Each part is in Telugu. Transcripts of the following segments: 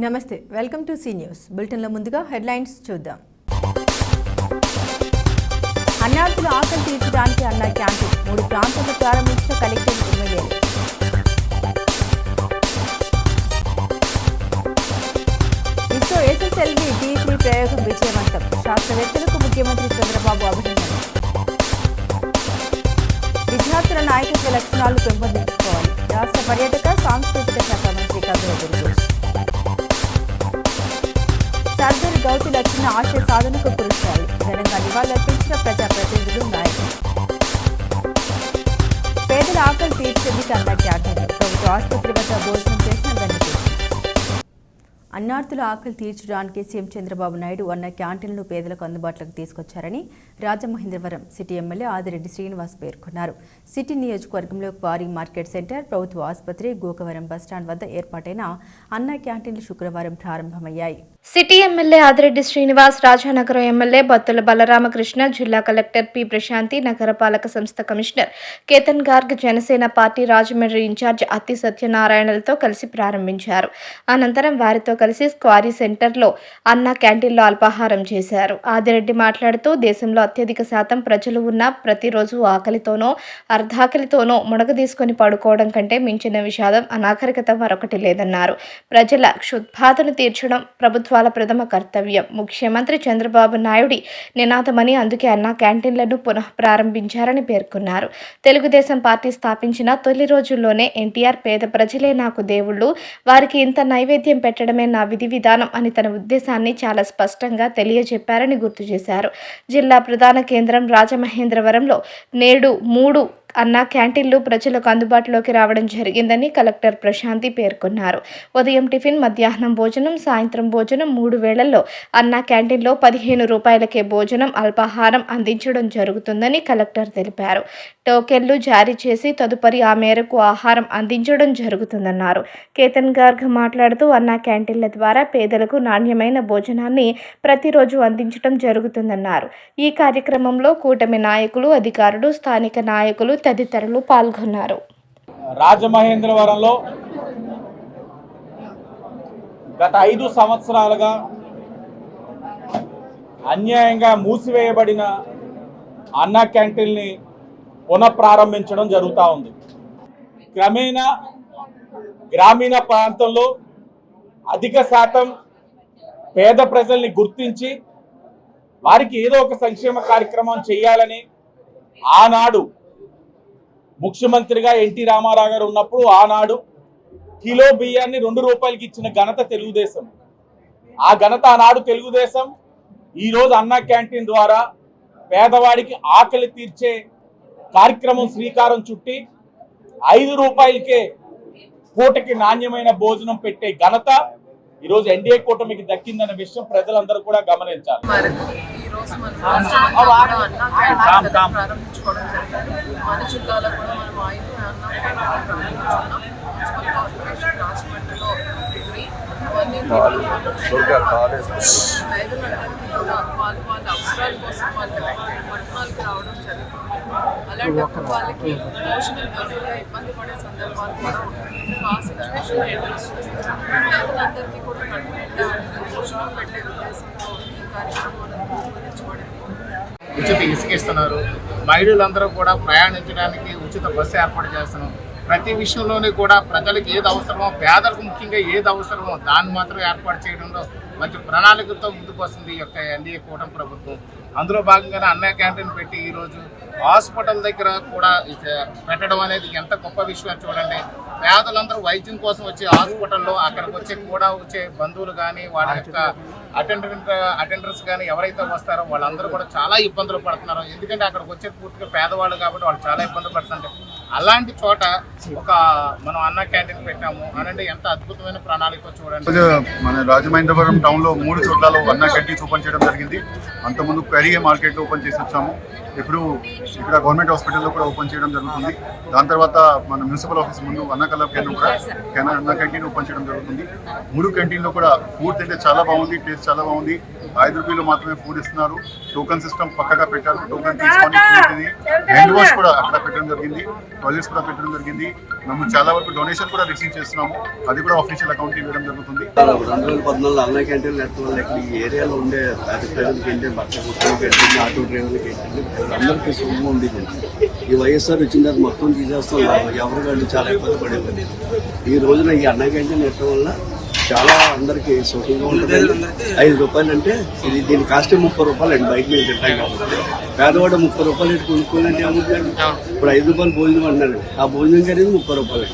నమస్తే, వెల్కమ్ టు సి న్యూస్. బులెటిన్లో ముందుగా హెడ్లైన్స్ చూద్దాం. అన్నార్థుల ఆకలి తీర్చడానికి అన్న క్యాంటీన్ 3 ప్రాంతాల్లో ప్రారంభించిన కలెక్టర్ ఎమ్మెల్యేలు. ఇస్రో ఎస్ఎస్ఎల్వి T3 ప్రయోగం విజయవంతం. శాస్త్రవేత్తలకు ముఖ్యమంత్రి చంద్రబాబు అభినందనలు. విద్యార్థుల నాయకత్వ లక్షణాలు పెంపొందించుకోవాలి. రాష్ట్ర పర్యాటక సాంస్కృతిక శాఖ మంత్రి కందుల దుర్గేష్. సర్దార్ గౌతి లక్ష్మణ ఆశయ సాధనకు కృషి చేయాలి. ఘనంగా నివాళులర్పించిన ప్రజాప్రతినిధులు, నాయకులు. పేదల ఆకలి తీర్చేందుకు అన్న క్యాంటీన్లు. ప్రభుత్వ ఆసుపత్రి వద్ద భోజనం చేసిన గణిత. అన్నార్థుల ఆకలి తీర్చడానికి సీఎం చంద్రబాబు నాయుడు అన్న క్యాంటీన్లను పేదలకు అందుబాటులోకి తీసుకొచ్చారని రాజమహేంద్రవరం సిటీ ఎమ్మెల్యే ఆదిరెడ్డి శ్రీనివాస్ పేర్కొన్నారు. సిటీ నియోజకవర్గంలో క్వారీ మార్కెట్ సెంటర్, ప్రభుత్వ ఆసుపత్రి, గోకవరం బస్టాండ్ వద్ద ఏర్పాటైన అన్న క్యాంటీన్లు శుక్రవారం ప్రారంభమయ్యాయి. City MLA Adireddy Srinivas, Rajanagaram MLA Battula Balaramakrishna, జిల్లా కలెక్టర్ పి ప్రశాంతి, నగరపాలక సంస్థ commissioner Ketan Garg, Janasena party Rajahmundry in-charge Atti సత్యనారాయణలతో కలిసి ప్రారంభించారు. అనంతరం వారితో కలిసి క్వారీ సెంటర్లో అన్న క్యాంటీన్లో అల్పాహారం చేశారు. ఆదిరెడ్డి మాట్లాడుతూ, దేశంలో అత్యధిక శాతం ప్రజలు ఉన్న ప్రతిరోజు ఆకలితోనో అర్ధాకలితోనో మునగదీసుకొని పడుకోవడం కంటే మించిన విషాదం, అనాగరికత మరొకటి లేదన్నారు. ప్రజల క్షుద్బాధను తీర్చడం ప్రభుత్వాల ప్రథమ కర్తవ్యం. ముఖ్యమంత్రి చంద్రబాబు నాయుడి నినాదమని, అందుకే అన్న క్యాంటీన్లను పునః ప్రారంభించారని పేర్కొన్నారు. తెలుగుదేశం పార్టీ స్థాపించిన తొలి రోజుల్లోనే ఎన్టీఆర్ పేద ప్రజలే నాకు దేవుళ్ళు, వారికి ఇంత నైవేద్యం పెట్టడమే నా విధి విధానం అని తన ఉద్దేశాన్ని చాలా స్పష్టంగా తెలియజెప్పారని గుర్తు చేశారు. జిల్లా ప్రధాన కేంద్రం రాజమహేంద్రవరంలో నేడు 3 అన్న క్యాంటీన్లు ప్రజలకు అందుబాటులోకి రావడం జరిగిందని కలెక్టర్ ప్రశాంతి పేర్కొన్నారు. ఉదయం టిఫిన్, మధ్యాహ్నం భోజనం, సాయంత్రం భోజనం 3 వేళల్లో అన్న క్యాంటీన్లో 15 రూపాయలకే భోజనం, అల్పాహారం అందించడం జరుగుతుందని కలెక్టర్ తెలిపారు. టోకెన్లు జారీ చేసి తదుపరి ఆ మేరకు ఆహారం అందించడం జరుగుతుందన్నారు. కేతన్ గార్గ్ మాట్లాడుతూ, అన్న క్యాంటీన్ల ద్వారా పేదలకు నాణ్యమైన భోజనాన్ని ప్రతిరోజు అందించడం జరుగుతుందన్నారు. ఈ కార్యక్రమంలో కూటమి నాయకులు, అధికారులు, స్థానిక నాయకులు తదితరులు పాల్గొన్నారు. రాజమహేంద్రవరంలో గత 5 సంవత్సరాలుగా అన్యాయంగా మూసివేయబడిన అన్న క్యాంటీన్ని పునఃప్రారంభించడం జరుగుతూ ఉంది. క్రమేణా గ్రామీణ ప్రాంతంలో అధిక శాతం పేద ప్రజల్ని గుర్తించి వారికి ఏదో ఒక సంక్షేమ కార్యక్రమం చేయాలని ఆనాడు ముఖ్యమంత్రిగా ఎన్టీ రామారావు గారు ఉన్నప్పుడు ఆనాడు కిలో బియ్యాన్ని 2 రూపాయలకి ఇచ్చిన ఘనత తెలుగుదేశం. ఆ ఘనత ఆనాడు తెలుగుదేశం. ఈరోజు అన్న క్యాంటీన్ ద్వారా పేదవాడికి ఆకలి తీర్చే కార్యక్రమం శ్రీకారం చుట్టి 5 రూపాయలకే పూటకి నాణ్యమైన భోజనం పెట్టే ఘనత ఈరోజు ఎన్డీఏ కూటమికి దక్కిందన్న విషయం ప్రజలందరూ కూడా గమనించాలి. ప్రారంభించుకోవడం జరిగింది. మన జిల్లాలో కూడా మనం 5 అన్న ప్రారంభించుకున్నాం. మున్సిపల్ కార్పొరేషన్ రాజమండ్రిలో 3, ఇవన్నీ పేదలందరికీ కూడా వాళ్ళ అవసరాల కోసం వాళ్ళు పట్టణాలకు రావడం జరుగుతుంది. అలాంటప్పుడు వాళ్ళకి భోజనం దొరకగా ఇబ్బంది పడే సందర్భాలు కూడా ఉంటుంది. ఆ సిచ్యువేషన్ అడ్రస్ చేస్తారు. పేదలందరికీ కూడా కడుపు నిండా భోజనం పెట్టే ఉద్దేశంతో ఈ కార్యక్రమాలను రూపొందించబడింది. ఉచిత ఇసుక ఇస్తున్నారు. మహిళలందరూ కూడా ప్రయాణించడానికి ఉచిత బస్సు ఏర్పాటు చేస్తున్నాం. ప్రతి విషయంలోనే కూడా ప్రజలకు ఏది అవసరమో, పేదలకు ముఖ్యంగా ఏది అవసరమో దాన్ని మాత్రం ఏర్పాటు చేయడంలో మంచి ప్రణాళికతో ముందుకు వస్తుంది ఈ యొక్క ఎన్డీఏ కూటమి ప్రభుత్వం. అందులో భాగంగానే అన్న క్యాంటీన్ పెట్టి ఈరోజు హాస్పిటల్ దగ్గర కూడా పెట్టడం అనేది ఎంత గొప్ప విషయం చూడండి. పేదలందరూ వైద్యం కోసం వచ్చే హాస్పిటల్లో అక్కడికి వచ్చే బంధువులు కానీ వాళ్ళ యొక్క అటెండర్స్ కానీ ఎవరైతే వస్తారో వాళ్ళందరూ కూడా చాలా ఇబ్బందులు పడుతున్నారు. ఎందుకంటే అక్కడికి వచ్చే పూర్తిగా పేదవాళ్ళు కాబట్టి వాళ్ళు చాలా ఇబ్బందులు పడుతుంటారు. అలాంటి చోట మనం అన్న క్యాంటీన్ పెట్టాము అనంటే ఎంత అద్భుతమైన ప్రణాళిక చూడండి. మన రాజమహేంద్రవరం టౌన్లో 3 చోట్లలో అన్న క్యాంటీన్స్ ఓపెన్ చేయడం జరిగింది. అంతకుముందు పెరిగే మార్కెట్లో ఓపెన్ చేసి వచ్చాము. ఇప్పుడు ఇక్కడ గవర్నమెంట్ హాస్పిటల్లో కూడా ఓపెన్ చేయడం జరుగుతుంది. దాని తర్వాత మన మున్సిపల్ ఆఫీస్ ముందు అన్న క్యాంటీన్ కూడా అన్న క్యాంటీన్ ఓపెన్ చేయడం జరుగుతుంది. 3 క్యాంటీన్లో కూడా ఫుడ్ అయితే చాలా బాగుంది, టేస్ట్ చాలా బాగుంది. 5 రూపాయలు మాత్రమే ఫుడ్ ఇస్తున్నారు. టోకన్ సిస్టమ్ పక్కగా పెట్టారు. టోకన్ తీసుకొని జరిగింది, హ్యాండ్ వాష్ కూడా అక్కడ పెట్టడం జరిగింది, టాయిలెట్స్ కూడా పెట్టడం జరిగింది. మేము చాలా వరకు డొనేషన్ కూడా రిసీవ్ చేస్తున్నాము, అది కూడా ఆఫీషియల్ అకౌంట్కి ఇవ్వడం జరుగుతుంది. 2014 అన్న క్యాంటీన్లు నెట్టిన వల్ల ఇక్కడ ఈ ఏరియాలో ఉండే అతి ప్రజలకి ఏంటంటే బట్టల కుక్కలకి ఏంటంటే ఆటో డ్రైవర్లకి ఏంటంటే అందరికీ సుఖంగా ఉండేది. ఈ వైఎస్ఆర్ వచ్చిన తర్వాత మొత్తం తీసేస్తాం, ఎవరి వాళ్ళు చాలా ఇబ్బంది పడేవాళ్ళు. ఈ రోజున ఈ అన్న క్యాంటీన్ నెట్టడం వల్ల చాలా అందరికి సుఖంగా ఉంటుంది. 5 రూపాయలు అంటే ఇది దీని కాస్ట్ 30 రూపాయలు అండి, బయట మీద తింటాం కాబట్టి. పేదవాడు 30 రూపాయలు ఇటు కొనుక్కోవాలంటే ఏమవుతుంది? ఇప్పుడు 5 రూపాయలు భోజనం అంటున్నారు, ఆ భోజనం అనేది 30 రూపాయలు,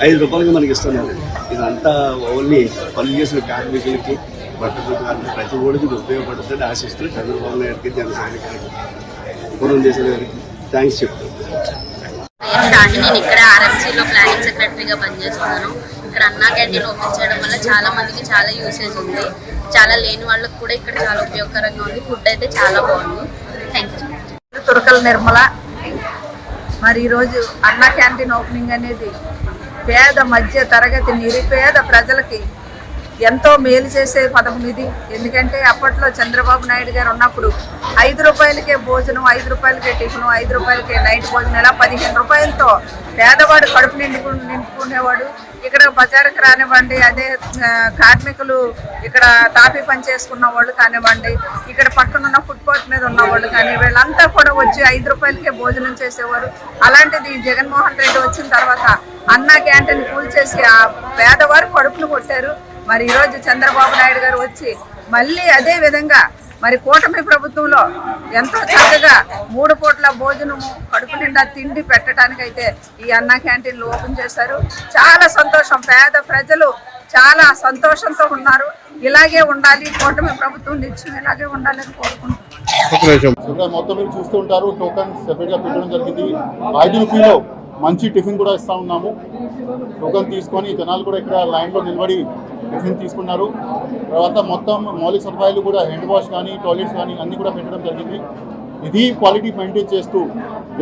5 రూపాయలకి మనకి ఇస్తున్నారు. ఇదంతా ఓన్లీ పనులు చేసిన కార్మికులకి, బట్టలు ప్రతి ఓడికి ఉపయోగపడుతుంది. ఆశిస్తూ చంద్రబాబు నాయుడుకి, జనసేన గారికి, పురంధేశ్వరి గారికి థ్యాంక్స్ చెప్తాను. నేను ఇక్కడ ఆర్ఎంసీలో ప్లానింగ్ సెక్రటరీగా పనిచేస్తున్నాను. ఇక్కడ అన్నా క్యాంటీన్ ఓపెన్ చేయడం వల్ల చాలా మందికి చాలా యూసేజ్ ఉంది. చాలా లేని వాళ్ళకి కూడా ఇక్కడ చాలా ఉపయోగకరంగా ఉంది. ఫుడ్ అయితే చాలా బాగుంది. Thank you. తురకల నిర్మల. మరి ఈరోజు అన్నా క్యాంటీన్ ఓపెనింగ్ అనేది పేద మధ్య తరగతి నిరుపేద ప్రజలకి ఎంతో మేలు చేసే పథకం ఇది. ఎందుకంటే అప్పట్లో చంద్రబాబు నాయుడు గారు ఉన్నప్పుడు 5 రూపాయలకే భోజనం, 5 రూపాయలకే టిఫిన్, 5 రూపాయలకే నైట్ భోజనం, ఇలా 15 రూపాయలతో పేదవాడు కడుపు నింపుకునేవాడు. ఇక్కడ బజారుకి రానివ్వండి, అదే కార్మికులు ఇక్కడ తాపీ పని చేసుకున్న వాళ్ళు కానివ్వండి, ఇక్కడ పక్కనున్న ఫుట్పాత్ మీద ఉన్నవాళ్ళు కానీ, వీళ్ళంతా కూడా వచ్చి 5 రూపాయలకే భోజనం చేసేవారు. అలాంటిది జగన్మోహన్ రెడ్డి వచ్చిన తర్వాత అన్నా క్యాంటీన్ కూల్చేసి ఆ పేదవారు కడుపులు కొట్టారు. మరి ఈరోజు చంద్రబాబు నాయుడు గారు వచ్చి మళ్ళీ అదే విధంగా మరి కూటమి ప్రభుత్వంలో ఎంతో చక్కగా 3 పూట్ల భోజనము, కడుపు నిండా తిండి పెట్టడానికైతే ఈ అన్నా క్యాంటీన్లు ఓపెన్ చేశారు. చాలా సంతోషం, పేద ప్రజలు చాలా సంతోషంతో ఉన్నారు. ఇలాగే ఉండాలి, కూటమి ప్రభుత్వం నిత్యం ఇలాగే ఉండాలని కోరుకుంటున్నాం. మొత్తం మీరు చూస్తూ ఉంటారు, టోకన్ సెపరేట్ గా పెట్టడం జరిగింది. 5 రూపాయలు మంచి టిఫిన్ కూడా ఇస్తా ఉన్నాము. టోకన్ తీసుకొని జనాలు కూడా ఇక్కడ లైన్లో నిలబడి టిఫిన్ తీసుకున్నారు. తర్వాత మొత్తం మౌలిక సదుపాయాలు కూడా హ్యాండ్ వాష్ కానీ, టాయిలెట్స్ కానీ అన్నీ కూడా పెట్టడం జరిగింది. ఇది క్వాలిటీ మెయింటైన్ చేస్తూ,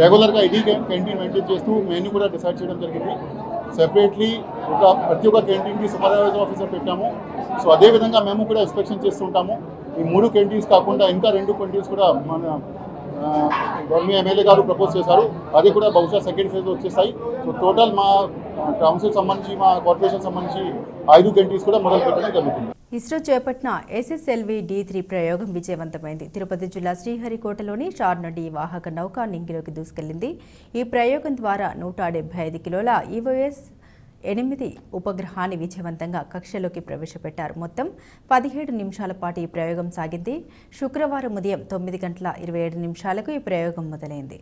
రెగ్యులర్గా ఇది క్యాంటీన్ మెయింటైన్ చేస్తూ మెనూ కూడా డిసైడ్ చేయడం జరిగింది. సెపరేట్లీ ప్రతి ఒక్క క్యాంటీన్కి సూపర్వైజర్ ఆఫీసర్ పెట్టాము. సో అదేవిధంగా మేము కూడా ఇన్స్పెక్షన్ చేస్తుంటాము. ఈ 3 క్యాంటీన్స్ కాకుండా ఇంకా 2 క్యాంటీన్స్ కూడా మన గవర్నమెంట్ ఎమ్మెల్యే గారు ప్రపోజ్ చేశారు. అది కూడా బహుశా సెకండ్ ఫేజ్ వచ్చేసాయి. సో టోటల్ మా కౌన్సిల్ సంబంధించి, మా కార్పొరేషన్ సంబంధించి 5 క్యాంటీన్స్ కూడా మొదలు పెట్టడం జరుగుతుంది. ఇస్రో చేపట్టిన SSLV D3 ప్రయోగం విజయవంతమైంది. తిరుపతి జిల్లా శ్రీహరికోటలోని షార్నడి వాహక నౌక నింగిలోకి దూసుకెళ్లింది. ఈ ప్రయోగం ద్వారా 175 కిలోల EOS 8 ఉపగ్రహాన్ని విజయవంతంగా కక్షలోకి ప్రవేశపెట్టారు. మొత్తం 17 నిమిషాల పాటు ఈ ప్రయోగం సాగింది. శుక్రవారం ఉదయం 9 గంటల 27 నిమిషాలకు ఈ ప్రయోగం మొదలైంది.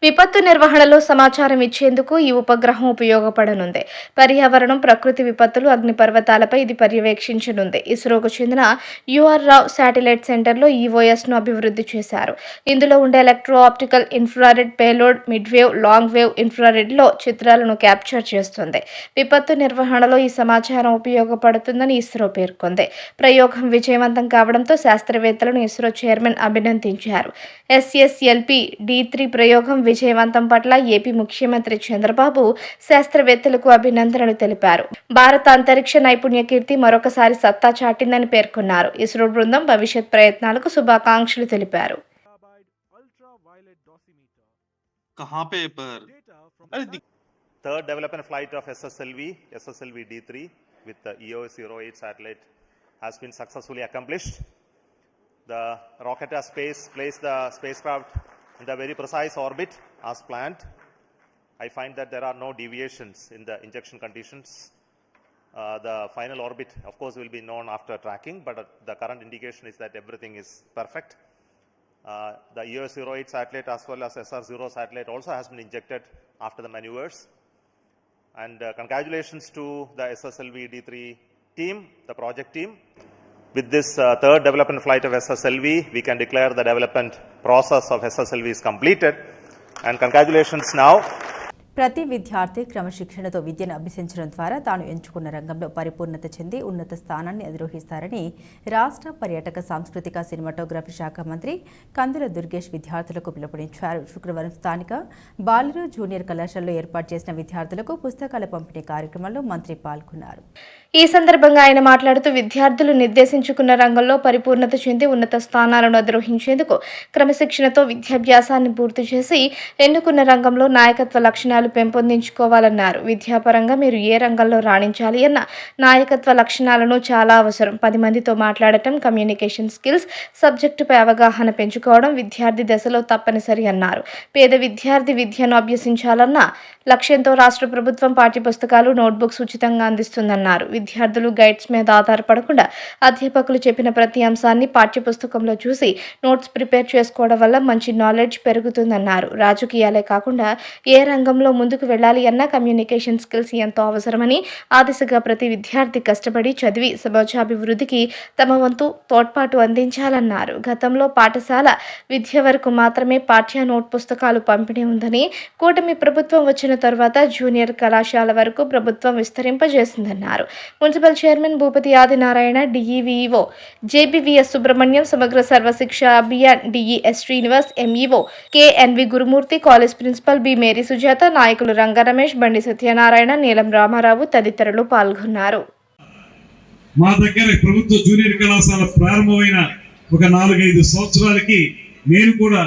విపత్తు నిర్వహణలో సమాచారం ఇచ్చేందుకు ఈ ఉపగ్రహం ఉపయోగపడనుంది. పర్యావరణం, ప్రకృతి విపత్తులు, అగ్నిపర్వతాలపై ఇది పర్యవేక్షించనుంది. ఇస్రోకు చెందిన UR రావ్ శాటిలైట్ సెంటర్లో EOS-ను అభివృద్ధి చేశారు. ఇందులో ఉండే electro optical infrared payload midwave, long wave ఇన్ఫ్రారెడ్లో చిత్రాలను క్యాప్చర్ చేస్తుంది. విపత్తు నిర్వహణలో ఈ సమాచారం ఉపయోగపడుతుందని ఇస్రో పేర్కొంది. ప్రయోగం విజయవంతం కావడంతో శాస్త్రవేత్తలను ఇస్రో చైర్మన్ అభినందించారు. SSLV D3 ప్రయోగం విజయవంతం పట్ల ఏపీ ముఖ్యమంత్రి చంద్రబాబు శాస్త్రవేత్తలకు అభినందనలు తెలిపారు. భారత అంతరిక్ష నైపుణ్య కీర్తి మరొకసారి సత్తా చాటిందని పేర్కొన్నారు. ఇస్రో బృందం భవిష్యత్ ప్రయత్నాలకు శుభాకాంక్షలు తెలిపారు. Third development flight of SSLV D3 with the EOS 08 satellite has been successfully accomplished. The rocket has placed the spacecraft in the very precise orbit as planned. I find that there are no deviations in the injection conditions. The final orbit, of course, will be known after tracking, but the current indication is that everything is perfect. The EOS 08 satellite as well as SR0 satellite also has been injected after the maneuvers. And congratulations to the SSLV D3 team, the project team. With this third development flight of SSLV, we can declare the development process of SSLV is completed. And congratulations now. ప్రతి విద్యార్థి క్రమశిక్షణతో విద్యను అభ్యసించడం ద్వారా తాను ఎంచుకున్న రంగంలో పరిపూర్ణత చెంది ఉన్నత స్థానాన్ని అధిరోహిస్తారని రాష్ట్ర పర్యాటక సాంస్కృతిక సినిమాటోగ్రఫీ శాఖ మంత్రి కందుల దుర్గేష్ విద్యార్థులకు పిలుపునిచ్చారు. శుక్రవారం స్థానిక బాలురు జూనియర్ కళాశాలలో ఏర్పాటు చేసిన విద్యార్థులకు పుస్తకాల పంపిణీ కార్యక్రమంలో మంత్రి పాల్గొన్నారు. ఈ సందర్భంగా ఆయన మాట్లాడుతూ విద్యార్థులు నిర్దేశించుకున్న రంగంలో పరిపూర్ణత చెంది ఉన్నత స్థానాలను అధిరోహించేందుకు క్రమశిక్షణతో విద్యాభ్యాసాన్ని పూర్తి చేసి ఎన్నుకున్న రంగంలో నాయకత్వ లక్షణాలు పెంపొందించుకోవాలన్నారు. విద్యాపరంగా మీరు ఏ రంగంలో రాణించాలి అన్న నాయకత్వ లక్షణాలను చాలా అవసరం. 10 మందితో మాట్లాడటం, కమ్యూనికేషన్ స్కిల్స్, సబ్జెక్టుపై అవగాహన పెంచుకోవడం విద్యార్థి దశలో తప్పనిసరి అన్నారు. పేద విద్యార్థి విద్యను అభ్యసించాలన్న లక్ష్యంతో రాష్ట్ర ప్రభుత్వం పాఠ్యపుస్తకాలు, నోట్బుక్స్ ఉచితంగా అందిస్తుందన్నారు. విద్యార్థులు గైడ్స్ మీద ఆధారపడకుండా అధ్యాపకులు చెప్పిన ప్రతి అంశాన్ని పాఠ్యపుస్తకంలో చూసి నోట్స్ ప్రిపేర్ చేసుకోవడం వల్ల మంచి నాలెడ్జ్ పెరుగుతుందన్నారు. రాజకీయాలే కాకుండా ఏ రంగంలో ముందుకు వెళ్ళాలి అన్న కమ్యూనికేషన్ స్కిల్స్ ఎంతో అవసరమని, ఆ దిశగా ప్రతి విద్యార్థి కష్టపడి చదివి సమాజాభివృద్ధికి తమ వంతు తోడ్పాటు అందించాలన్నారు. గతంలో పాఠశాల విద్య వరకు మాత్రమే పాఠ్య నోట్ పుస్తకాలు పంపిణీ ఉందని, కూటమి ప్రభుత్వం వచ్చిన తర్వాత జూనియర్ కళాశాల వరకు ప్రభుత్వం విస్తరింపజేసిందన్నారు. Municipal chairman Bhupathi Adinarayana, DEVO JBVS Subrahmanyam, Samagra Sarvashiksha Abhiyan DES Srinivas, MEO KNV Gurumurthy, college principal B Mary Sujatha, నాయకులు రంగా రమేష్, బండి సత్యనారాయణ, నీలం రామారావు తదితరులు పాల్గొన్నారు. మా దగ్గర ప్రభుత్వ జూనియర్ కళాశాల ప్రారంభమైన ఒక 4-5 సంవత్సరాలకి నేను కూడా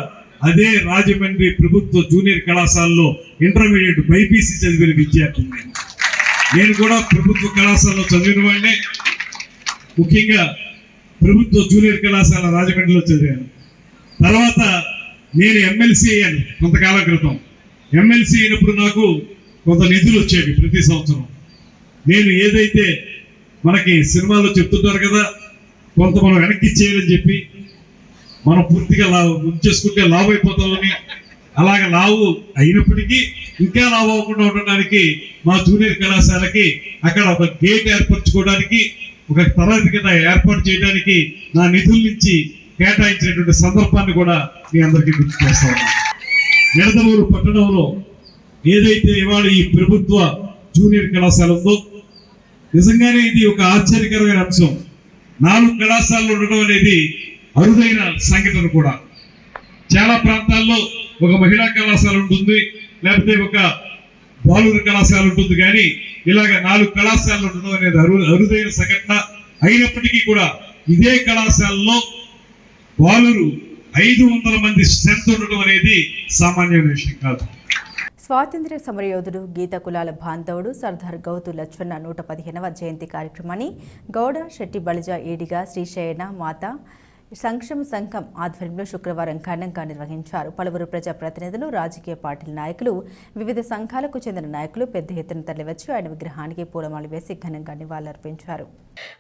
అదే రాజమండ్రి ప్రభుత్వ జూనియర్ కళాశాలలో ఇంటర్మీడియట్ బైపీసీ చదివిన విద్యార్థిని. నేను కూడా ప్రభుత్వ కళాశాలలో చదివిన వాడినే. ముఖ్యంగా ప్రభుత్వ జూనియర్ కళాశాల రాజమండ్రిలో చదివాను. తర్వాత నేను ఎమ్మెల్సీ అయ్యాను కొంతకాలం క్రితం. ఎమ్మెల్సీ అయినప్పుడు నాకు కొంత నిధులు వచ్చేవి ప్రతి సంవత్సరం. నేను ఏదైతే మనకి సినిమాలో చెప్తుంటారు కదా, కొంత మనం వెనక్కి ఇచ్చేయాలని చెప్పి మనం పూర్తిగా ఉంచేసుకుంటే లావు అయిపోతామని, అలాగే లావు అయినప్పటికీ ఇంకా లావు అవ్వకుండా ఉండడానికి మా జూనియర్ కళాశాలకి అక్కడ ఒక గేట్ ఏర్పరచుకోవడానికి, ఒక తరగతి కింద ఏర్పాటు చేయడానికి నా నిధుల నుంచి కేటాయించినటువంటి సందర్భాన్ని కూడా మీ అందరికీ గుర్తు చేస్తా ఉన్నాను. నిడదవోలు పట్టణంలో ఏదైతే ఇవాళ ఈ ప్రభుత్వ జూనియర్ కళాశాల ఉందో, నిజంగానే ఇది ఒక ఆశ్చర్యకరమైన అంశం. 4 కళాశాలలు ఉండడం అనేది అరుదైన సంఘటన కూడా. చాలా ప్రాంతాల్లో ఒక మహిళా కళాశాల ఉంటుంది, లేకపోతే ఒక బాలుర కళాశాల ఉంటుంది, కానీ ఇలాగ 4 కళాశాలలు ఉండడం అనేది అరుదైన సంఘటన. అయినప్పటికీ కూడా ఇదే కళాశాలలో బాలురు 500 మంది స్ట్రెంత్ ఉండడం అనేది సామాన్యమైన విషయం కాదు. స్వాతంత్ర్య సమరయోధుడు, గీత కులాల బాంధవుడు సర్దార్ గౌతు లచ్చన్న 115వ జయంతి కార్యక్రమాన్ని గౌడ శెట్టి బలిజ ఏడిగా శ్రీశయన మాత సంక్షేమ సంఘం ఆధ్వర్యంలో శుక్రవారం ఘనంగా నిర్వహించారు. పలువురు ప్రజాప్రతినిధులు, రాజకీయ పార్టీల నాయకులు, వివిధ సంఘాలకు చెందిన నాయకులు పెద్ద ఎత్తున తరలివచ్చి ఆయన విగ్రహానికి పూలమాల వేసి ఘనంగా నివాళులర్పించారు.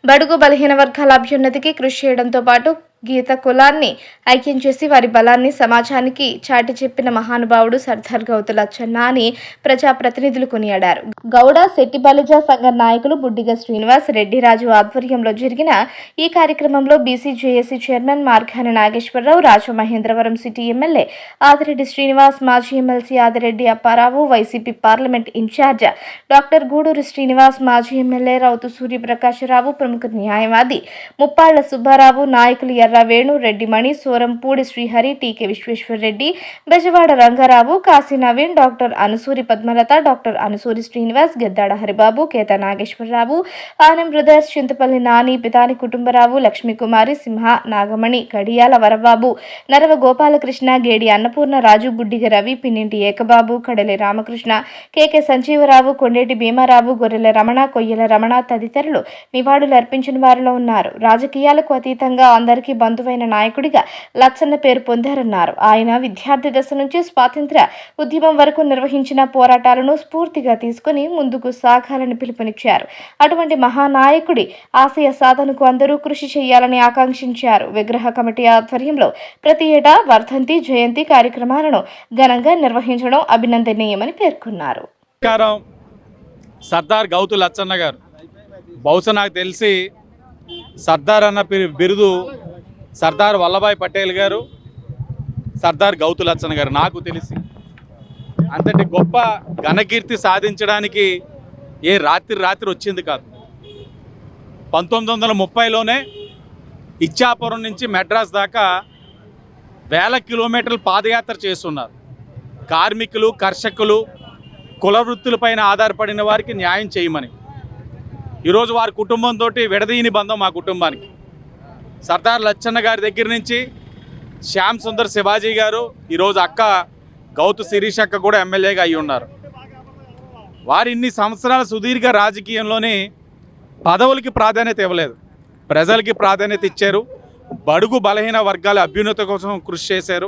బడుగు బలహీన వర్గాల అభ్యున్నతికి కృషి చేయడంతో పాటు గీత కులాన్ని ఐక్యం చేసి వారి బలాన్ని సమాజానికి చాటి చెప్పిన మహానుభావుడు సర్దార్ గౌతు లచ్చన్న అని ప్రజాప్రతినిధులు కొనియాడారు. గౌడ శెట్టి బలిజ సంఘ నాయకులు బుడ్డిగ శ్రీనివాస్, రెడ్డిరాజు ఆధ్వర్యంలో జరిగిన ఈ కార్యక్రమంలో BCJAC chairman Margani Nageswararao, Rajamahendravaram city MLA Adireddy Srinivas, మాజీ MLC Adireddy Apparao, YCP parliament in charge doctor Guduri Srinivas, మాజీ ఎమ్మెల్యే రౌతు సూర్యప్రకాశరావు, ప్రముఖ న్యాయవాది ముప్పాళ్ల సుబ్బారావు, నాయకులు Erravenu, Reddy Mani, Sorampudi Srihari, TK Visweswarareddy, Bezawada Rangarao, Kasi Naveen, doctor Anusuri Padmalatha, doctor Anusuri Srinivas, Geddada Haribabu, Ketha Nageswararao, Anam brothers, Chintapalli Nani, Pithani Kutumbarao, Lakshmikumari, Simha, Nagamani, Kadiyala Varababu, Narava Gopalakrishna, Gedi Annapurna, Raju, Buddiga Ravi, Pinninti ఏకబాబు, కడలి రామకృష్ణ, కేకే సంజీవరావు, కొండేటి భీమారావు, గొర్రెల రమణ, కొయ్యల రమణ తదితరులు నివాళులు అర్పించిన వారిలో ఉన్నారు. రాజకీయాలకు అతీతంగా అందరికీ బంధువైన నాయకుడిగా లచ్చన్న పేరు పొందారన్నారు. ఆయన విద్యార్థి దశ నుంచి స్వాతంత్ర్య ఉద్యమం వరకు నిర్వహించిన పోరాటాలను స్ఫూర్తిగా తీసుకుని ముందుకు సాగాలని పిలుపునిచ్చారు. అటువంటి మహానాయకుడి ఆశయ సాధనకు అందరూ కృషి చేయాలని ఆకాంక్షించారు. విగ్రహ కమిటీ ఆధ్వర్యంలో ప్రతి ఏటా వర్ధంతి, జయంతి కార్యక్రమాలను ఘనంగా నిర్వహించడం అభినందనీయమని పేర్కొన్నారు. సర్దార్ గౌతు లచ్చన్న గారు, బహుశా నాకు తెలిసి సర్దార్ అన్న బిరుదు సర్దార్ వల్లభాయ్ పటేల్ గారు, సర్దార్ గౌతు లచ్చన్న గారు నాకు తెలిసి. అంతటి గొప్ప ఘనకీర్తి సాధించడానికి ఏ రాత్రి వచ్చింది కాదు. 1930లోనే ఇచ్చాపురం నుంచి మెడ్రాస్ దాకా వేల కిలోమీటర్లు పాదయాత్ర చేస్తున్నారు. కార్మికులు, కర్షకులు, కుల వృత్తులపైన ఆధారపడిన వారికి న్యాయం చేయమని. ఈరోజు వారి కుటుంబంతో విడదీయని బంధం మా కుటుంబానికి. సర్దార్ లచ్చన్న గారి దగ్గర నుంచి శ్యామ్ సుందర్ శివాజీ గారు, ఈరోజు అక్క గౌతు శిరీష్ అక్క కూడా ఎమ్మెల్యేగా అయి ఉన్నారు. వారు ఇన్ని సంవత్సరాల సుదీర్ఘ రాజకీయంలోనే పదవులకి ప్రాధాన్యత ఇవ్వలేదు, ప్రజలకి ప్రాధాన్యత ఇచ్చారు. బడుగు బలహీన వర్గాల అభ్యున్నతి కోసం కృషి చేశారు.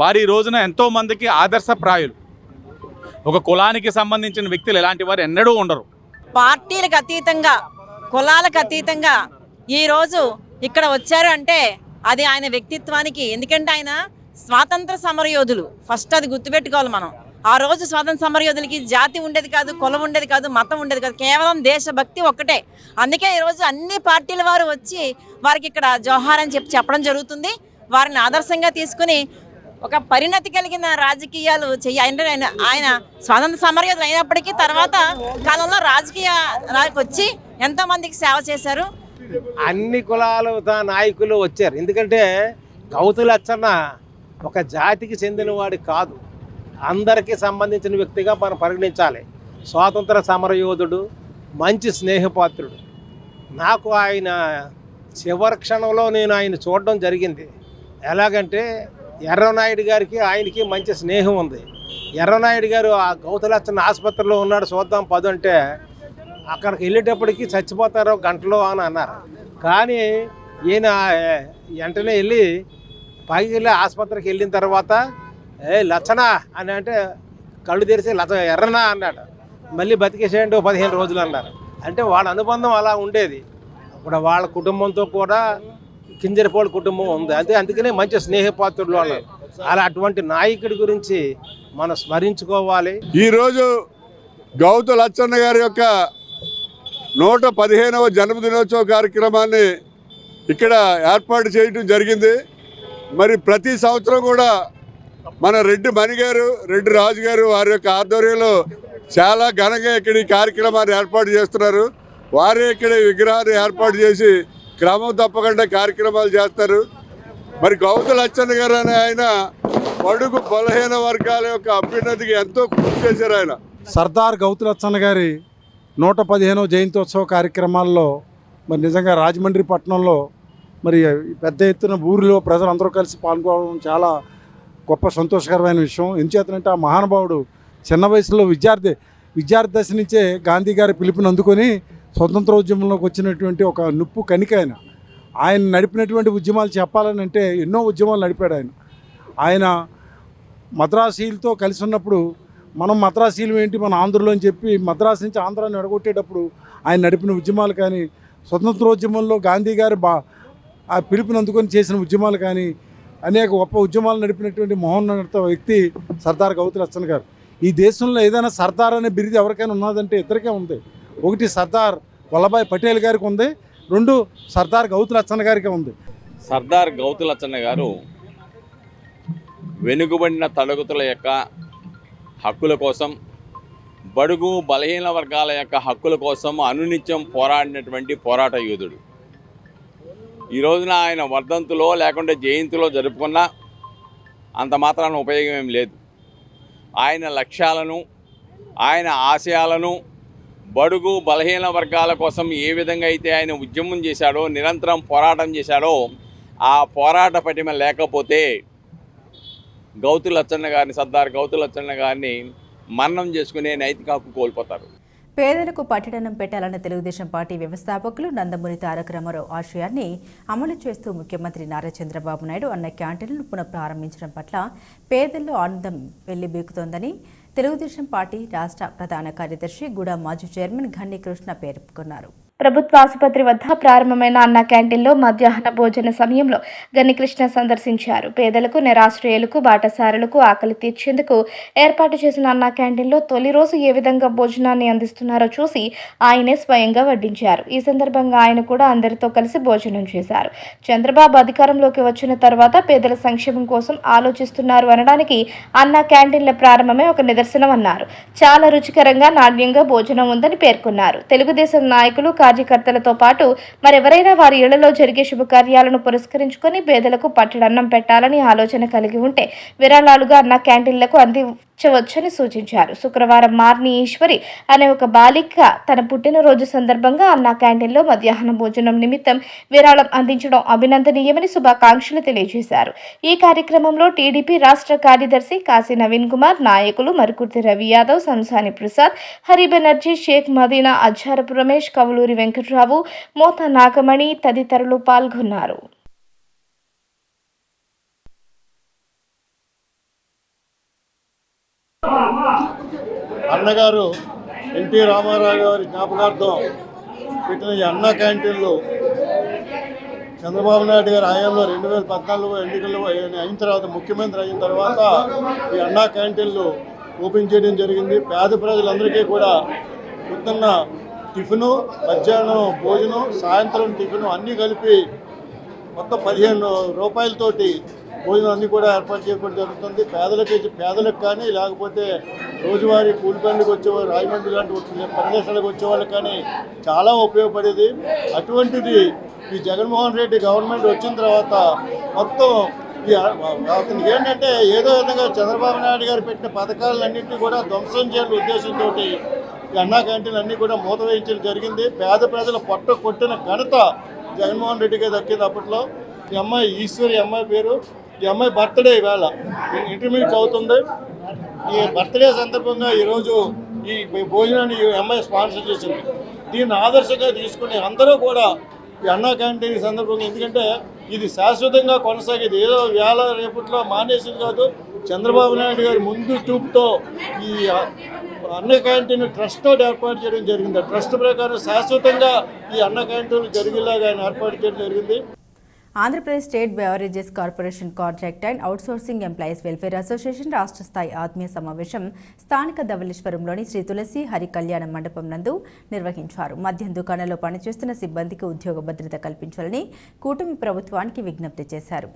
వారి రోజున ఎంతోమందికి ఆదర్శప్రాయులు. ఒక కులానికి సంబంధించిన వ్యక్తులు ఇలాంటి వారు ఎన్నడూ ఉండరు. పార్టీలకు అతీతంగా, కులాలకు అతీతంగా ఈరోజు ఇక్కడ వచ్చారు అంటే అది ఆయన వ్యక్తిత్వానికి. ఎందుకంటే ఆయన స్వాతంత్ర సమరయోధులు. ఫస్ట్ అది గుర్తుపెట్టుకోవాలి మనం. ఆ రోజు స్వాతంత్ర సమరయోధులకి జాతి ఉండేది కాదు, కులం ఉండేది కాదు, మతం ఉండేది కాదు, కేవలం దేశభక్తి ఒక్కటే. అందుకే ఈరోజు అన్ని పార్టీల వారు వచ్చి వారికి ఇక్కడ జోహార్ అని చెప్పడం జరుగుతుంది. వారిని ఆదర్శంగా తీసుకుని ఒక పరిణతి కలిగిన రాజకీయాలు ఆయన స్వాతంత్ర సమరయోధులు అయినప్పటికీ తర్వాత కాలంలో రాజకీయ వచ్చి ఎంతో మందికి సేవ చేశారు. అన్ని కులాల నాయకులు వచ్చారు. ఎందుకంటే గౌతు లచ్చన్న ఒక జాతికి చెందినవాడు కాదు, అందరికీ సంబంధించిన వ్యక్తిగా మనం పరిగణించాలి. స్వాతంత్ర సమరయోధుడు, మంచి స్నేహపాత్రుడు. నాకు ఆయన చివరి క్షణంలో నేను ఆయన చూడడం జరిగింది. ఎలాగంటే ఎర్రనాయుడు గారికి ఆయనకి మంచి స్నేహం ఉంది. ఎర్రనాయుడు గారు ఆ గౌతు లచ్చన్న ఆసుపత్రిలో ఉన్నాడు, చూద్దాం పదు అంటే అక్కడికి వెళ్ళేటప్పటికి చచ్చిపోతారు గంటలో అని అన్నారు. కానీ ఈయన వెంటనే వెళ్ళి పైకి వెళ్ళి ఆసుపత్రికి వెళ్ళిన తర్వాత లచ్చనా అని అంటే కళ్ళు తెరిచి ఎర్రనా అన్నాడు. మళ్ళీ బతికేసేయండి 15 రోజులు అన్నారు. అంటే వాళ్ళ అనుబంధం అలా ఉండేది. ఇప్పుడు వాళ్ళ కుటుంబంతో కూడా కింజరపోళ్ళ కుటుంబం ఉంది. అందుకనే మంచి స్నేహపాత్రులు అన్నారు. అలా అటువంటి నాయకుడి గురించి మనం స్మరించుకోవాలి. ఈరోజు గౌతు లచ్చన్న గారి యొక్క 115వ జన్మదినోత్సవ కార్యక్రమాన్ని ఇక్కడ ఏర్పాటు చేయడం జరిగింది. మరి ప్రతి సంవత్సరం కూడా మన రెడ్డి మణి గారు, రెడ్డి రాజు గారు వారి యొక్క ఆధ్వర్యంలో చాలా ఘనంగా ఇక్కడ ఈ కార్యక్రమాన్ని ఏర్పాటు చేస్తున్నారు. వారే ఇక్కడ విగ్రహాన్ని ఏర్పాటు చేసి క్రమం తప్పకుండా కార్యక్రమాలు చేస్తారు. మరి గౌతు లచ్చన్న గారు అనే ఆయన బడుగు బలహీన వర్గాల యొక్క అభ్యున్నతికి ఎంతో కృషి చేశారు. ఆయన సర్దార్ గౌతు లచ్చన్న గారి 115వ జయంతోత్సవ కార్యక్రమాల్లో మరి నిజంగా రాజమండ్రి పట్టణంలో మరి పెద్ద ఎత్తున ఊరిలో ప్రజలందరూ కలిసి పాల్గొనడం చాలా గొప్ప సంతోషకరమైన విషయం. ఎందుచేతనంటే ఆ మహానుభావుడు చిన్న వయసులో విద్యార్థి దశ నుంచే గాంధీ గారి పిలుపుని అందుకొని స్వతంత్రోద్యమంలోకి వచ్చినటువంటి ఒక నుప్పు కణిక ఆయన నడిపినటువంటి ఉద్యమాలు చెప్పాలని అంటే ఎన్నో ఉద్యమాలు నడిపాడు ఆయన మద్రాసీలతో కలిసి ఉన్నప్పుడు మనం మద్రాసీలు ఏంటి మన ఆంధ్రలో అని చెప్పి మద్రాసు నుంచి ఆంధ్రాన్ని ఎడగొట్టేటప్పుడు ఆయన నడిపిన ఉద్యమాలు కానీ, స్వతంత్రోద్యమంలో గాంధీ గారు ఆ పిలుపుని అందుకొని చేసిన ఉద్యమాలు కానీ, అనేక గొప్ప ఉద్యమాలు నడిపినటువంటి మహోన్నత వ్యక్తి సర్దార్ గౌతు లచ్చన్న గారు. ఈ దేశంలో ఏదైనా సర్దార్ అనే బిరుదు ఎవరికైనా ఉన్నదంటే ఇద్దరికే ఉంది. ఒకటి సర్దార్ వల్లభాయ్ పటేల్ గారికి ఉంది, 2 సర్దార్ గౌతు లచ్చన్న గారికి ఉంది. సర్దార్ గౌతు లచ్చన్న గారు వెనుకబడిన తరగతుల యొక్క హక్కుల కోసం, బడుగు బలహీన వర్గాల యొక్క హక్కుల కోసం అనునిత్యం పోరాడినటువంటి పోరాట యోధుడు. ఈ రోజున ఆయన వర్ధంతిలో లేకుంటే జయంతిలో జరుపుకున్నా అంత మాత్రాన ఉపయోగం ఏం లేదు. ఆయన లక్ష్యాలను, ఆయన ఆశయాలను, బడుగు బలహీన వర్గాల కోసం ఏ విధంగా అయితే ఆయన ఉద్యమం చేశాడో, నిరంతరం పోరాటం చేశాడో, ఆ పోరాట పటిమ లేకపోతే గౌతు లచ్చన్న గారిని, సర్దార్ గౌతు లచ్చన్న గారిని మరణం చేసుకునే నైతిక హక్కు కోల్పోతారు. పేదలకు పట్టడనం పెట్టాలన్న తెలుగుదేశం పార్టీ వ్యవస్థాపకులు నందమూరి తారక రామారావు ఆశయాన్ని అమలు చేస్తూ ముఖ్యమంత్రి నారా చంద్రబాబు నాయుడు అన్న క్యాంటీన్లను పునఃప్రారంభించడం పట్ల పేదల్లో ఆనందం వెల్లిబీకుతోందని తెలుగుదేశం పార్టీ రాష్ట్ర ప్రధాన కార్యదర్శి గూడ మాజీ చైర్మన్ ఘన్ని కృష్ణ పేర్కొన్నారు. ప్రభుత్వ ఆసుపత్రి వద్ద ప్రారంభమైన అన్న క్యాంటీన్లో మధ్యాహ్న భోజన సమయంలో గనికృష్ణ సందర్శించారు. పేదలకు, నిరాశ్రయులకు, బాటసారులకు ఆకలి తీర్చేందుకు ఏర్పాటు చేసిన అన్న క్యాంటీన్లో తొలి రోజు ఏ విధంగా భోజనాన్ని అందిస్తున్నారో చూసి ఆయనే స్వయంగా వడ్డించారు. ఈ సందర్భంగా ఆయన కూడా అందరితో కలిసి భోజనం చేశారు. చంద్రబాబు అధికారంలోకి వచ్చిన తర్వాత పేదల సంక్షేమం కోసం ఆలోచిస్తున్నారు అనడానికి అన్న క్యాంటీన్ల ప్రారంభమే ఒక నిదర్శనం అన్నారు. చాలా రుచికరంగా, నాణ్యంగా భోజనం ఉందని పేర్కొన్నారు. తెలుగుదేశం నాయకులు, కార్యకర్తలతో పాటు మరెవరైనా వారి ఇళ్లలో జరిగే శుభకార్యాలను పురస్కరించుకొని పేదలకు పట్టడన్నం పెట్టాలని ఆలోచన కలిగి ఉంటే విరాళాలుగా అన్న క్యాంటీన్లకు అందించవచ్చని సూచించారు. శుక్రవారం మార్ని ఈశ్వరి అనే ఒక బాలిక తన పుట్టినరోజు సందర్భంగా అన్న క్యాంటీన్లో మధ్యాహ్న భోజనం నిమిత్తం విరాళం అందించడం అభినందనీయమని శుభాకాంక్షలు తెలియజేశారు. ఈ కార్యక్రమంలో టీడీపీ రాష్ట్ర కార్యదర్శి కాశీ నవీన్ కుమార్, నాయకులు మరుకుర్తి రవి యాదవ్, సంసాని ప్రసాద్, హరి బెనర్జీ, షేక్ మదీనా, అజ్జారపు రమేష్, కవులూరి వెంకట్రావు, మోత నాగమణి తదితరులు పాల్గొన్నారు. అన్నగారు ఎన్టీ రామారావు గారి జ్ఞాపకార్థం పెట్టిన ఈ అన్న క్యాంటీన్లు చంద్రబాబు నాయుడు గారి హయాంలో 2014 ఎన్నికల్లో అయిన తర్వాత, ముఖ్యమంత్రి అయిన తర్వాత ఈ అన్నా క్యాంటీన్లు ఓపెన్ చేయడం జరిగింది. పేద ప్రజలందరికీ కూడా పొద్దున్న టిఫిను, మధ్యాహ్నం భోజనం, సాయంత్రం టిఫిను అన్నీ కలిపి మొత్తం 15 రూపాయలతోటి భోజనం అన్నీ కూడా ఏర్పాటు చేయడం జరుగుతుంది. పేదలకు కానీ, లేకపోతే రోజువారీ కూలి పనులకు వచ్చేవారు, రాజమండ్రి లాంటి ప్రదేశాలకు వచ్చేవాళ్ళకి కానీ చాలా ఉపయోగపడేది. అటువంటిది ఈ జగన్మోహన్ రెడ్డి గవర్నమెంట్ వచ్చిన తర్వాత మొత్తం అతనికి ఏంటంటే ఏదో విధంగా చంద్రబాబు నాయుడు గారు పెట్టిన పథకాలన్నింటినీ కూడా ధ్వంసం చేయాలనే ఉద్దేశంతో ఈ అన్నా క్యాంటీన్లు అన్నీ కూడా మూత వేయించడం జరిగింది. పేద ప్రజల పొట్ట కొట్టిన ఘనత జగన్మోహన్ రెడ్డికి దక్కింది. అప్పట్లో ఈ అమ్మాయి ఈశ్వరి అమ్మాయి పేరు. ఈ అమ్మాయి బర్త్డే ఈవేళ ఇంటర్మీడియట్ చదువుతుంది. ఈ బర్త్డే సందర్భంగా ఈరోజు ఈ భోజనాన్ని ఈ అమ్మాయి స్పాన్సర్ చేసింది. దీన్ని ఆదర్శంగా తీసుకుని అందరూ కూడా ఈ అన్నా క్యాంటీన్ సందర్భంగా, ఎందుకంటే ఇది శాశ్వతంగా కొనసాగేది, ఏదో వేళ రేపట్లో మానేసింది కాదు. చంద్రబాబు నాయుడు గారి ముందు చూపుతో ఈ అన్న క్యాంటీన్ ట్రస్ట్ తోటి ఏర్పాటు చేయడం జరిగింది. ట్రస్ట్ ప్రకారం శాశ్వతంగా ఈ అన్న క్యాంటీన్లు జరిగేలాగా ఆయన ఏర్పాటు చేయడం జరిగింది. Andhra Pradesh state beverages corporation contract and outsourcing employees welfare association రాష్ట్ర స్థాయి ఆత్మీయ సమావేశం స్థానిక ధవళేశ్వరంలోని శ్రీ తులసి హరి కళ్యాణ మండపం నందు నిర్వహించారు. మద్యం దుకాణంలో పనిచేస్తున్న సిబ్బందికి ఉద్యోగ భద్రత కల్పించాలని కూటమి ప్రభుత్వానికి విజ్ఞప్తి చేశారు.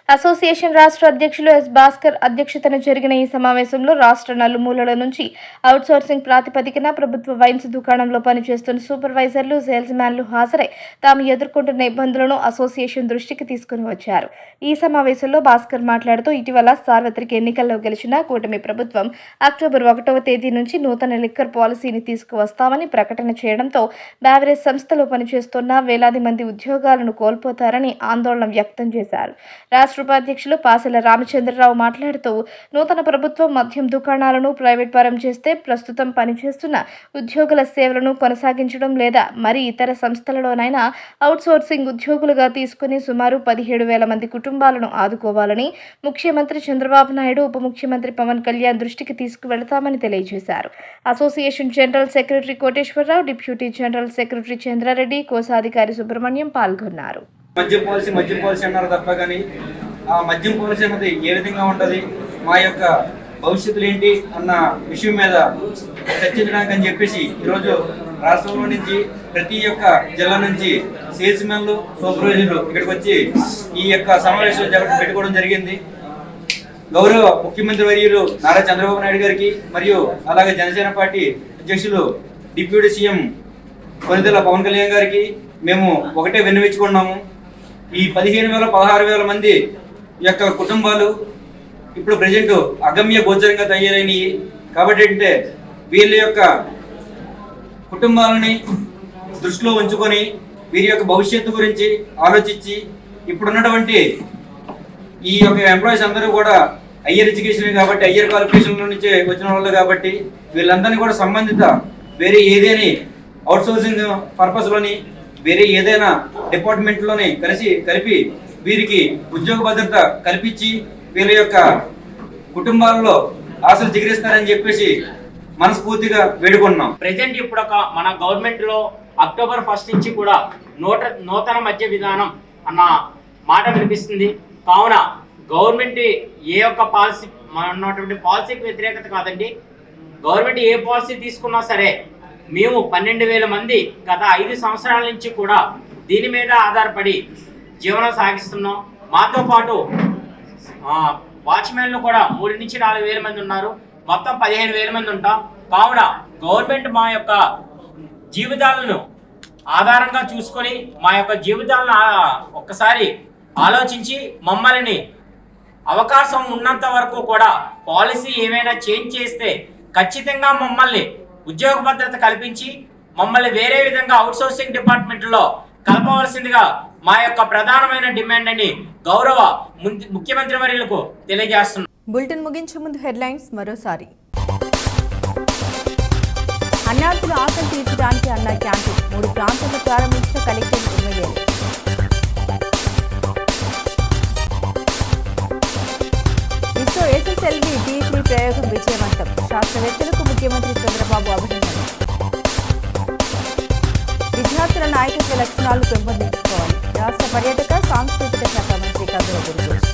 అసోసియేషన్ రాష్ట్ర అధ్యక్షులు ఎస్ భాస్కర్ అధ్యక్షతన జరిగిన ఈ సమావేశంలో రాష్ట్ర నలుమూలల నుంచి అవుట్సోర్సింగ్ ప్రాతిపదికన ప్రభుత్వ వైన్స్ దుకాణంలో పనిచేస్తున్న సూపర్వైజర్లు, సేల్స్ మ్యాన్లు హాజరై తాము ఎదుర్కొంటున్న ఇబ్బందులను అసోసియేషన్ దృష్టికి తీసుకుని వచ్చారు. ఈ సమావేశంలో భాస్కర్ మాట్లాడుతూ ఇటీవల సార్వత్రిక ఎన్నికల్లో గెలిచిన కూటమి ప్రభుత్వం అక్టోబర్ 1వ తేదీ నుంచి నూతన లిక్కర్ పాలసీని తీసుకువస్తామని ప్రకటన చేయడంతో బెవరేజ్ సంస్థలో పనిచేస్తున్న వేలాది మంది ఉద్యోగాలను కోల్పోతారని ఆందోళన వ్యక్తం చేశారు. రాష్ట్ర ఉపాధ్యక్షులు పాసెల రామచంద్రరావు మాట్లాడుతూ నూతన ప్రభుత్వం మద్యం దుకాణాలను ప్రైవేట్ పరం చేస్తే ప్రస్తుతం పనిచేస్తున్న ఉద్యోగుల సేవలను కొనసాగించడం లేదా మరి ఇతర సంస్థలలోనైనా అవుట్సోర్సింగ్ ఉద్యోగులుగా తీసుకుని సుమారు 17,000 మంది కుటుంబాలను ఆదుకోవాలని ముఖ్యమంత్రి చంద్రబాబు నాయుడు, ఉప ముఖ్యమంత్రి పవన్ కళ్యాణ్ దృష్టికి తీసుకువెళతామని తెలియజేశారు. Association general secretary Koteswararao, deputy general secretary Chandrareddy, కోశాధికారి సుబ్రహ్మణ్యం పాల్గొన్నారు. మద్యం పాలసీ అన్నారు తప్ప కానీ ఆ మద్యం పాలసీ అన్నది ఏ విధంగా ఉంటుంది, మా యొక్క భవిష్యత్తులు ఏంటి అన్న విషయం మీద చర్చించడానికి అని చెప్పేసి ఈరోజు రాష్ట్రంలో నుంచి ప్రతి ఒక్క జిల్లా నుంచి సేల్స్ మ్యాన్లు, సూపర్వైజర్లు ఇక్కడికి వచ్చి ఈ యొక్క సమావేశం పెట్టుకోవడం జరిగింది. గౌరవ ముఖ్యమంత్రి వర్యులు నారా చంద్రబాబు నాయుడు గారికి మరియు అలాగే జనసేన పార్టీ అధ్యక్షులు డిప్యూటీ సీఎం కొనిదెల పవన్ కళ్యాణ్ గారికి మేము ఒకటే విన్నవించుకున్నాము. ఈ 15,000, 16,000 మంది యొక్క కుటుంబాలు ఇప్పుడు ప్రజెంట్ అగమ్య గోచరంగా తయారైనవి. కాబట్టి అంటే వీళ్ళ యొక్క కుటుంబాలని దృష్టిలో ఉంచుకొని వీరి యొక్క భవిష్యత్తు గురించి ఆలోచించి ఇప్పుడున్నటువంటి ఈ యొక్క ఎంప్లాయీస్ అందరూ కూడా హయ్యర్ ఎడ్యుకేషన్ కాబట్టి హయ్యర్ క్వాలిఫికేషన్ నుంచి వచ్చిన వాళ్ళు కాబట్టి వీళ్ళందరినీ కూడా సంబంధిత వేరే ఏదేని అవుట్సోర్సింగ్ పర్పస్లోని వేరే ఏదైనా డిపార్ట్మెంట్లోనే కలిపి వీరికి ఉద్యోగ భద్రత కల్పించి వీళ్ళ యొక్క కుటుంబాల్లో ఆశలు చిగురిస్తారని చెప్పేసి మనస్ఫూర్తిగా వేడుకున్నాం. ప్రెజెంట్ ఇప్పుడు మన గవర్నమెంట్లో అక్టోబర్ 1 నుంచి కూడా నూతన మద్య విధానం అన్న మాట వినిపిస్తుంది. కావున గవర్నమెంట్ ఏ ఒక్క పాలసీ ఉన్నటువంటి పాలసీకి వ్యతిరేకత కాదండి. గవర్నమెంట్ ఏ పాలసీ తీసుకున్నా సరే మేము 12,000 మంది గత 5 సంవత్సరాల నుంచి కూడా దీని మీద ఆధారపడి జీవనం సాగిస్తున్నాం. మాతో పాటు వాచ్మెన్లు కూడా 3 నుంచి 4,000 మంది ఉన్నారు. మొత్తం 15,000 మంది ఉంటాం. కావున గవర్నమెంట్ మా యొక్క జీవితాలను ఆధారంగా చూసుకొని మా యొక్క జీవితాలను ఒక్కసారి ఆలోచించి మమ్మల్ని అవకాశం ఉన్నంత వరకు కూడా పాలసీ ఏమైనా చేంజ్ చేస్తే ఖచ్చితంగా మమ్మల్ని ఉద్యోగ భద్రత కల్పించి మమ్మల్ని వేరే విధంగా అవుట్సోర్సింగ్ డిపార్ట్మెంట్లో కలపవలసిందిగా మా యొక్క ప్రధానమైన డిమాండ్ అని గౌరవ ముఖ్యమంత్రి వర్యులకు తెలియజేస్తున్నాం. బులెటిన్ ముగించే ముందు హెడ్లైన్స్ మరోసారి. అన్నార్థుల ఆకలి తీర్చడానికి అన్న క్యాంటీన్ 3 ప్రాంతాల్లో ప్రారంభించిన కలెక్టర్ ఎమ్మెల్యేలు. ఇస్రో SSLV D3 ప్రయోగం విజయవంతం. శాస్త్రవేత్తలకు ముఖ్యమంత్రి చంద్రబాబు అభినందనలు. విద్యార్థుల నాయకత్వ లక్షణాలు పెంపొందించుకోవాలి. రాష్ట్ర పర్యాటక సాంస్కృతిక శాఖ మంత్రి కందుల దుర్గేష్.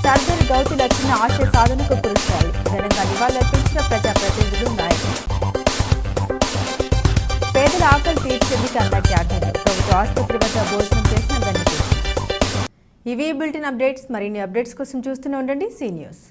సర్దార్ గౌతు లక్షణ ఆశయ సాధనకు కృషి చేయాలి. ఘనంగా నివాళులర్పించిన ప్రజాప్రతినిధులు, నాయకులు. పేదల ఆకలి తీర్చేందుకు అన్న క్యాంటీన్లు. ప్రభుత్వ ఆసుపత్రి వద్ద భోజనం చేసిన గణిత. ఇవి బులెటిన్ అప్డేట్స్. మరిన్ని అప్డేట్స్ కోసం చూస్తూనే ఉండండి సి న్యూస్.